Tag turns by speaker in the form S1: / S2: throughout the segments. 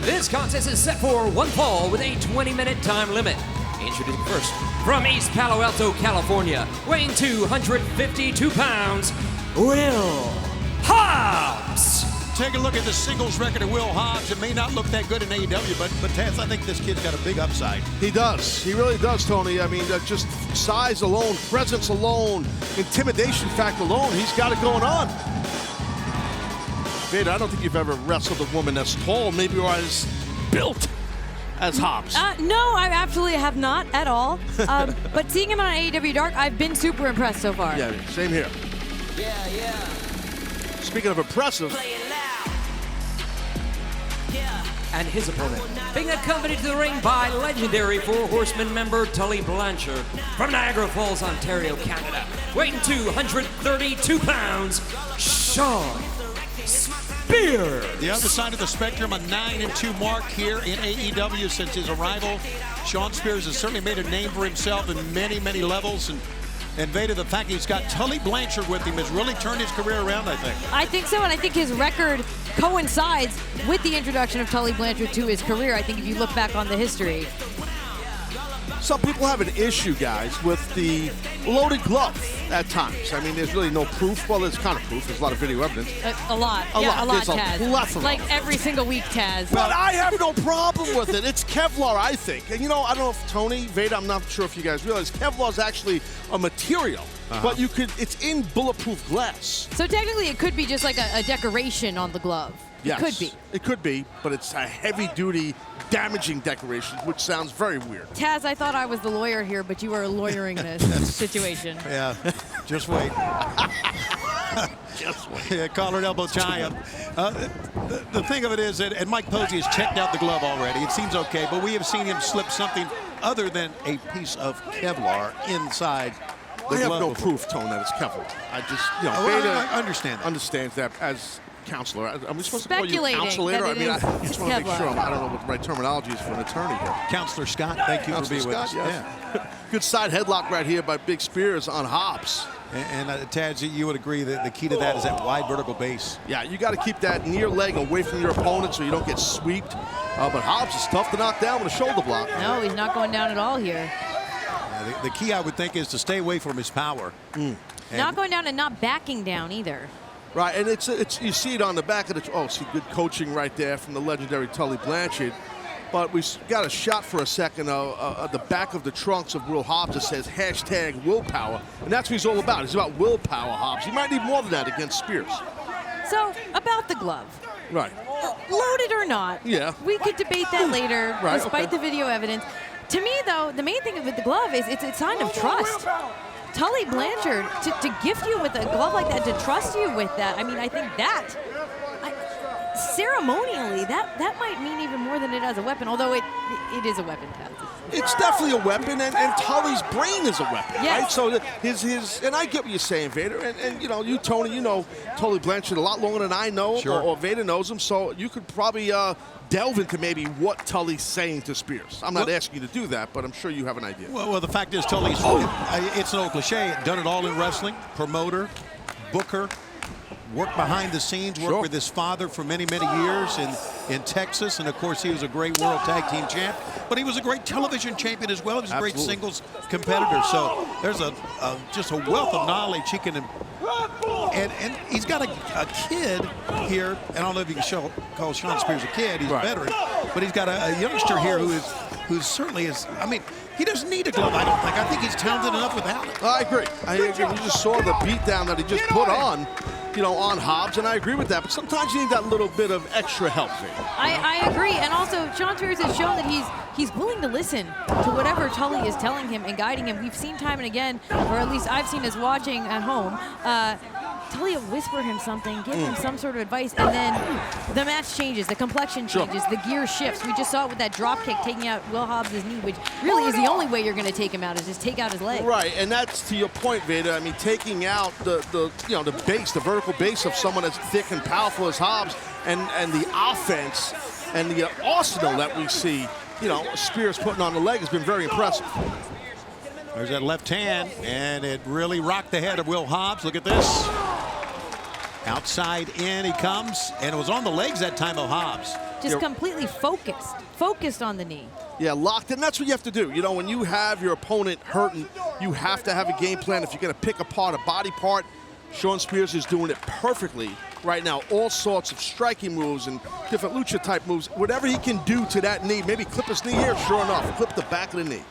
S1: This contest is set for one fall with a 20-minute time limit. Introducing first, from East Palo Alto, California, weighing 252 pounds, Will Hobbs.
S2: Take a look at the singles record of Will Hobbs. It may not look that good in AEW, but Taz, I think this kid's got a big upside.
S3: He does. He really does, Tony. I mean, just size alone, presence alone, intimidation factor alone, he's got it going on. Vader, I don't think you've ever wrestled a woman as tall, maybe, or as built as Hobbs.
S4: No, I absolutely have not at all. But seeing him on AEW Dark, I've been super impressed so far.
S3: Yeah, same here.
S5: Yeah.
S3: Speaking of impressive,
S5: Play it loud. Yeah.
S1: And his opponent, being accompanied to the ring by legendary Four Horsemen member Tully Blanchard from Niagara Falls, Ontario, Canada, weighing 232 pounds, Shawn.
S2: The other side of the spectrum, a 9-2 mark here in AEW since his arrival. Shawn Spears has certainly made a name for himself in many, many levels. And Vader, the fact he's got Tully Blanchard with him has really turned his career around, I think.
S4: I think so, and I think his record coincides with the introduction of Tully Blanchard to his career. I think if you look back on the history.
S3: some people have an issue, guys, with the loaded glove at times. I mean, there's really no proof. Well, there's kind of proof. There's a lot of video evidence.
S4: A lot.
S3: A lot.
S4: Taz.
S3: There's a plethora.
S4: Like every single week, Taz.
S3: But I have no problem with it. It's Kevlar, I think. And, you know, I don't know if Tony, Vader, I'm not sure if you guys realize, Kevlar is actually a material. But you could, it's in bulletproof glass.
S4: So technically it could be just like a decoration on the glove.
S3: Yes,
S4: It could be.
S3: It could be, but it's a heavy-duty, damaging decoration, which sounds very weird.
S4: Taz, I thought I was the lawyer here, but you are lawyering this situation.
S2: Yeah, just wait.
S3: Just wait.
S2: Yeah, collar and elbow tie-up. The thing of it is that and Mike Posey has checked out the glove already. It seems okay, but we have seen him slip something other than a piece of Kevlar inside the
S3: I have
S2: glove
S3: no
S2: before.
S3: proof, Tone, that it's Kevlar. I just, you know,
S2: Well,
S3: Vader
S2: I understand that.
S3: understands that as counselor. Am we supposed to call you
S4: Speculating
S3: counselor?
S4: that
S3: I
S4: it
S3: mean,
S4: is
S3: I just want to make
S4: Kevlar.
S3: sure. I don't know what the right terminology is for an attorney here.
S2: Counselor Scott, thank you for
S3: Counselor
S2: being with us.
S3: Scott, yes. Good side headlock right here by Big Spears on Hobbs.
S2: And Taz, you would agree that the key to that is that wide vertical base.
S3: Yeah, you got to keep that near leg away from your opponent so you don't get sweeped. But Hobbs is tough to knock down with a shoulder block.
S4: No, he's not going down at all here.
S2: The key, I would think, is to stay away from his power.
S4: Not going down and not backing down either.
S3: Right, and it's you see it on the back of the. Oh, see, good coaching right there from the legendary Tully Blanchard. But we got a shot for a second of the back of the trunks of Will Hobbs that says #willpower, and that's what he's all about. He's about willpower, Hobbs. He might need more than that against Spears.
S4: So, about the glove.
S3: Right.
S4: Loaded or not.
S3: Yeah.
S4: We could debate that later,
S3: Right,
S4: despite
S3: okay.
S4: the video evidence. To me, though, the main thing with the glove is it's a sign of trust. Tully Blanchard, to gift you with a glove like that, to trust you with that, I mean, I think that, ceremonially, that might mean even more than it does a weapon, although it is a weapon, Taz.
S3: It's definitely a weapon, and Tully's brain is a weapon,
S4: Yes.
S3: right? So his and I get what you're saying, Vader, and you know, you, Tony, you know Tully Blanchard a lot longer than I know,
S2: Sure.
S3: or Vader knows him, so you could probably delve into maybe what Tully's saying to Spears. I'm not asking you to do that, but I'm sure you have an idea.
S2: Well, the fact is, Tully's, it's an old cliche, done it all in wrestling, promoter, booker, worked behind the scenes, worked
S3: Sure.
S2: with his father for many, many years in Texas, and of course he was a great World Tag Team champ, but he was a great television champion as well. He was a great
S3: Absolutely.
S2: singles competitor, so there's just a wealth of knowledge he can, and he's got a kid here, and I don't know if you can call Shawn Spears a kid, he's
S3: Right.
S2: a veteran, but he's got a youngster here who certainly is, I mean, he doesn't need a glove, I don't think. I think he's talented enough without it.
S3: I agree. We just saw the beatdown that he just put on, you know, on Hobbs, and I agree with that. But sometimes you need that little bit of extra help, Vader.
S4: I agree, and also Shawn Spears has shown that he's willing to listen to whatever Tully is telling him and guiding him. We've seen time and again, or at least I've seen us watching at home, Tully will whisper him something, give him some sort of advice, and then the match changes, the complexion changes, the gear shifts. We just saw it with that drop kick taking out Will Hobbs' knee, which really is the only way you're going to take him out, is just take out his leg.
S3: Right, and that's to your point, Vader. I mean, taking out the you know, the base, the vertical base of someone as thick and powerful as Hobbs, and the offense and the arsenal that we see, you know, Spears putting on the leg has been very impressive.
S2: There's that left hand, and it really rocked the head of Will Hobbs. Look at this. Outside in he comes, and it was on the legs that time of Hobbs.
S4: just completely focused on the knee.
S3: Yeah, locked in. That's what you have to do. You know, when you have your opponent hurting, you have to have a game plan. If you're going to pick apart a body part, Shawn Spears is doing it perfectly right now. All sorts of striking moves and different lucha type moves. Whatever he can do to that knee, maybe clip his knee here, sure enough, clip the back of the knee.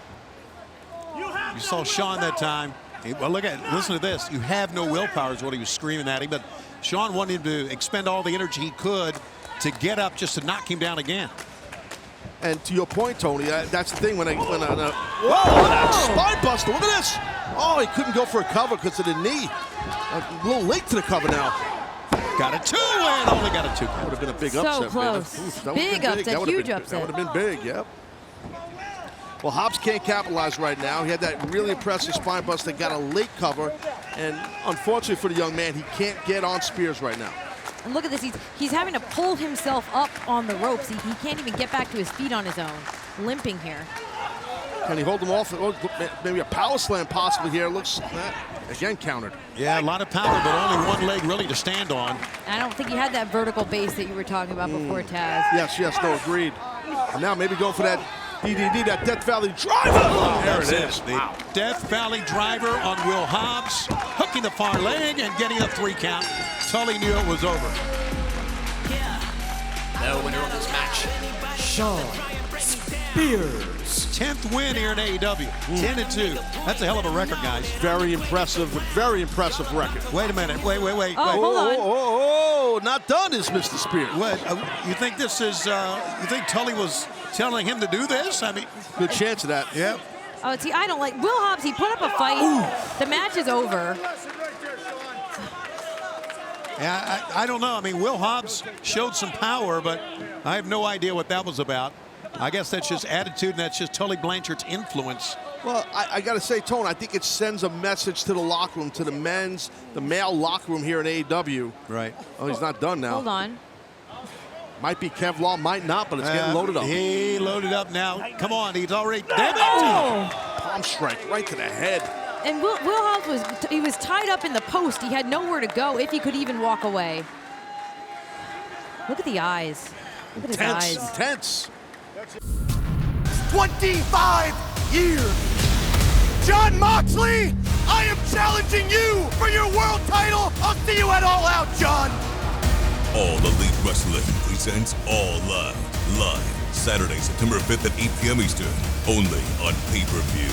S2: You saw Shawn that time. Well, listen to this. You have no willpower is what he was screaming at him, but Shawn wanted him to expend all the energy he could to get up just to knock him down again.
S3: And to your point, Tony, that's the thing when whoa, spine buster, look at this. Oh, he couldn't go for a cover because of the knee. A little late to the cover now.
S2: Got a 2 and only got a 2.
S3: That would have been a big
S4: So
S3: upset.
S4: close.
S3: Man.
S4: Big upset, huge upset.
S3: That would have been big, yep. Well, Hobbs can't capitalize right now. He had that really impressive spine buster, got a late cover, and unfortunately for the young man, he can't get on Spears right now.
S4: And look at this, he's having to pull himself up on the ropes. He can't even get back to his feet on his own, limping here.
S3: Can he hold him off? Maybe a power slam possibly here. Looks, again, countered.
S2: Yeah, a lot of power, but only one leg really to stand on.
S4: I don't think he had that vertical base that you were talking about before, Taz.
S3: Yes, no, agreed. And now maybe go for that DDD, that Death Valley driver. There it is.
S2: Wow. Death Valley driver on Will Hobbs, hooking the far leg and getting a 3 count. Tully knew it was over.
S1: The winner of this match, Shawn Spears.
S2: 10th win here in AEW. 10-2. That's a hell of a record, guys.
S3: Very impressive record.
S2: Wait a minute. Wait.
S4: Hold on.
S3: Oh, not done is Mr. Spears.
S2: What? You think this is, you think Tully was telling him to do this? I mean.
S3: Good chance of that.
S2: Yeah.
S4: Oh, see, I don't like Will Hobbs. He put up a fight. Ooh. The match is over.
S2: Yeah, I don't know. I mean, Will Hobbs showed some power, but I have no idea what that was about. I guess that's just attitude, and that's just Tully Blanchard's influence.
S3: Well, I got to say, Tone, I think it sends a message to the locker room, to the male locker room here in AEW.
S2: Right.
S3: Oh, he's not done now.
S4: Hold on.
S3: Might be Kevlar, might not, but it's getting loaded up.
S2: He loaded up now. Come on, he's already. Damn it!
S4: Oh.
S3: Palm strike right to the head.
S4: And Will Hobbs was tied up in the post. He had nowhere to go if he could even walk away. Look at the eyes. Look at his eyes.
S3: Intense.
S6: 25 years. Jon Moxley, I am challenging you for your world title. I'll see you at All Out, John.
S7: All Elite Wrestling presents All Out. Live Saturday, September 5th at 8 p.m. Eastern. Only on pay-per-view.